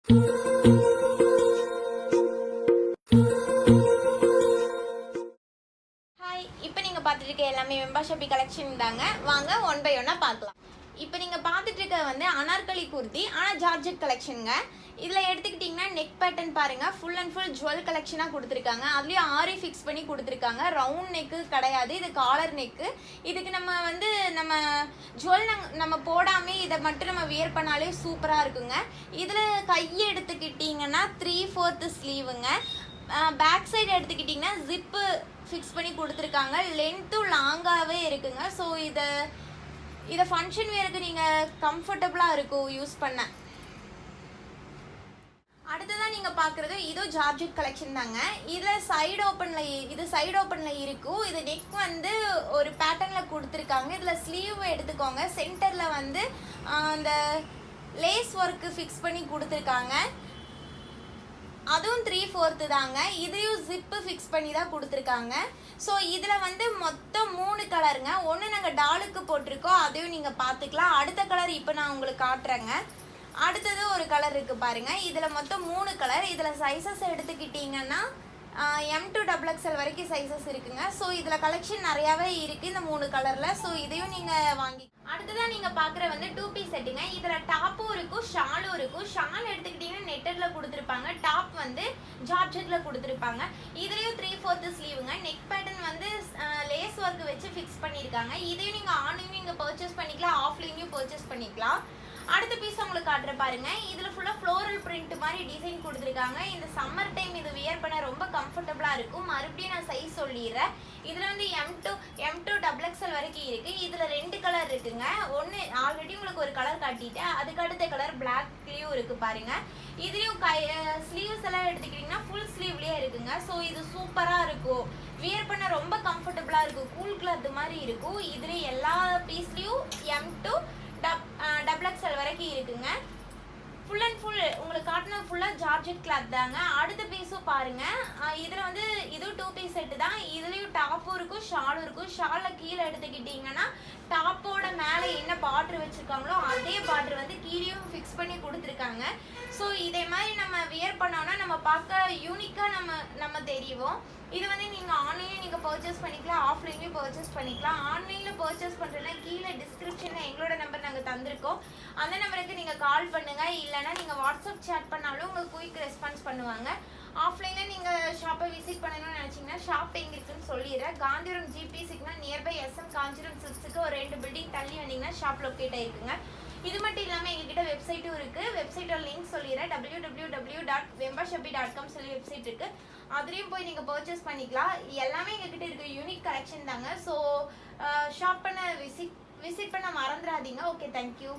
இப்போ நீங்கள் பார்த்துட்டு இருக்க எல்லாமே வெம்பா ஷாப்பி கலெக்ஷன் தாங்க. வாங்க ஒன் பை ஒன்னாக பார்க்கலாம். இப்போ நீங்கள் பார்த்துட்டு இருக்க வந்து அனார்கலி குர்த்தி, ஆனால் ஜார்ஜெட் கலெக்ஷனுங்க. இதில் எடுத்துக்கிட்டிங்கன்னா நெக் பேட்டர்ன் பாருங்கள், ஃபுல் அண்ட் ஃபுல் ஜுவல் கலெக்ஷனாக கொடுத்துருக்காங்க. அதுலேயும் ஆரி ஃபிக்ஸ் பண்ணி கொடுத்துருக்காங்க. ரவுண்ட் நெக்கு கிடையாது, இது காலர் நெக்கு. இதுக்கு நம்ம வந்து நம்ம ஜுவல் நம்ம போடாமல் இதை மட்டும் நம்ம வியர் பண்ணாலே சூப்பராக இருக்குங்க. இதில் கையை எடுத்துக்கிட்டிங்கன்னா 3/4 ஸ்லீவுங்க. பேக் சைடு எடுத்துக்கிட்டிங்கன்னா ஜிப்பு ஃபிக்ஸ் பண்ணி கொடுத்துருக்காங்க. லென்த்தும் லாங்காகவே இருக்குங்க. ஸோ இதை ஃபங்க்ஷன் வேருக்கு நீங்கள் கம்ஃபர்டபுளாக இருக்கும் யூஸ் பண்ண. அடுத்ததான் நீங்கள் பார்க்குறது இதுவும் ஜார்ஜெட் கலெக்ஷன் தாங்க. இதில் சைடு ஓப்பனில் இருக்கும். இது நெக் வந்து ஒரு பேட்டர்னில் கொடுத்துருக்காங்க. இதில் ஸ்லீவ் எடுத்துக்கோங்க. சென்டரில் வந்து அந்த லேஸ் ஒர்க்கு ஃபிக்ஸ் பண்ணி கொடுத்துருக்காங்க. அதுவும் 3/4 தாங்க. இதையும் ஜிப்பு ஃபிக்ஸ் பண்ணி தான் கொடுத்துருக்காங்க. ஸோ இதில் வந்து மொத்தம் 3 கலருங்க. ஒன்று நாங்கள் டாலுக்கு போட்டிருக்கோம், அதையும் நீங்கள் பார்த்துக்கலாம். அடுத்த கலர் இப்போ நான் உங்களுக்கு காட்டுறேங்க. அடுத்தது ஒரு கலர் இருக்குது பாருங்கள். இதில் மொத்தம் 3 கலர். இதில் சைஸஸ் எடுத்துக்கிட்டிங்கன்னா M2XXL வரைக்கும் சைஸஸ் இருக்குங்க. ஸோ இதில் கலெக்ஷன் நிறையாவே இருக்குது இந்த 3 கலரில். ஸோ இதையும் நீங்கள் வாங்கி. அடுத்ததான் நீங்கள் பார்க்குற வந்து 2 பீஸ் செட்டுங்க. இதில் டாப்பும் இருக்கும், ஷாலும் இருக்கும். ஷால் எடுத்துக்கிட்டிங்கன்னா நெட்டரில் கொடுத்துருப்பாங்க. டாப் வந்து ஜார்ஜெட்டில் கொடுத்துருப்பாங்க. இதுலேயும் 3/4 ஸ்லீவுங்க. நெக் பேட்டர்ன் வந்து லேஸ் ஒர்க்கு வச்சு ஃபிக்ஸ் பண்ணியிருக்காங்க. இதையும் நீங்கள் ஆன்லைன் நீங்கள் பர்ச்சேஸ் பண்ணிக்கலாம், ஆஃப்லைன்லையும் பர்ச்சேஸ் பண்ணிக்கலாம். அடுத்த பீஸ் உங்களுக்கு காட்டுற பாருங்க. இதில் ஃபுல்லாக ஃப்ளோரல் பிரிண்ட் மாதிரி டிசைன் கொடுத்துருக்காங்க. இந்த சம்மர் டைம் இது வியர் பண்ண ரொம்ப கம்ஃபர்டபுளாக இருக்கும். மறுபடியும் நான் சைஸ் சொல்லிடுறேன். இதில் வந்து M2XXL வரைக்கும் இருக்குது. இதில் 2 கலர் இருக்குங்க. ஒன்று ஆல்ரெடி உங்களுக்கு ஒரு கலர் காட்டிட்டேன். அதுக்கு அடுத்த கலர் பிளாக்லேயும் இருக்குது பாருங்கள். இதுலேயும் ஸ்லீவ்ஸ் எல்லாம் எடுத்துக்கிட்டிங்கன்னா ஃபுல் ஸ்லீவ்லேயே இருக்குங்க. ஸோ இது சூப்பராக இருக்கும், வியர் பண்ண ரொம்ப கம்ஃபர்டபுளாக இருக்கும். கூல் கிளாத் மாதிரி இருக்கும். இதுலேயும் எல்லா பீஸ்லேயும் M2XXL வரைக்கும் இருக்குங்க. ஃபுல் அண்ட் ஃபுல் உங்களுக்கு காட்டின ஃபுல்லாக ஜார்ஜெட் கிளாத் தாங்க. அடுத்த பீஸும் பாருங்கள். இதில் வந்து இதுவும் 2 பீஸ் செட்டு தான். இதுலேயும் டாப்பும் இருக்கும், ஷாலும் இருக்கும். ஷாலில் கீழே எடுத்துக்கிட்டிங்கன்னா டாப்போட மேலே என்ன பார்டர் வச்சுருக்காங்களோ அதே பார்டர் வந்து கீழேயும் ஃபிக்ஸ் பண்ணி கொடுத்துருக்காங்க. ஸோ இதே மாதிரி நம்ம வியர் பண்ணோன்னா நம்ம பார்க்க யூனிக்காக நம்ம தெரியும். இது வந்து நீங்கள் ஆன்லைனில் நீங்கள் பர்ச்சேஸ் பண்ணிக்கலாம், ஆஃப்லைன்லேயும் பர்ச்சேஸ் பண்ணிக்கலாம். ஆன்லைனில் பர்ச்சேஸ் பண்ணுறதுனா கீழே டிஸ்கிரிப்ஷனில் எங்களோட நம்பர் நாங்கள் தந்திருக்கோம். அந்த நம்பருக்கு நீங்கள் கால் பண்ணுங்கள், இல்லைனா நீங்கள் வாட்ஸ்அப் சேட் பண்ணாலும் உங்களுக்கு குயிக் ரெஸ்பான்ஸ் பண்ணுவாங்க. ஆஃப்லைனில் நீங்கள் ஷாப்பை விசிட் பண்ணணும்னு நினச்சிங்கன்னா ஷாப் எங்கே இருக்குன்னு சொல்லிடுறேன். Gandhipuram GP signal nearby SM Kanchipuram சில்க்ஸுக்கு ஒரு 2 பில்டிங் தள்ளி வந்தீங்கன்னா ஷாப் லொக்கேட் ஆகிருக்குங்க. இது மட்டும் இல்லாமல் எங்ககிட்ட வெப்சைட்டும் இருக்குது. வெப்சைட்டோட லிங்க் சொல்லிடுறேன். www.vembashappy.com சொல்லி வெப்சைட் இருக்குது. அதுலேயும் போய் நீங்கள் பர்ச்சேஸ் பண்ணிக்கலாம். எல்லாமே எங்ககிட்ட இருக்குது, யூனிக் கலெக்ஷன் தாங்க. ஸோ ஷாப் பண்ண விசிட் பண்ண மறந்துடாதீங்க. Okay, thank you.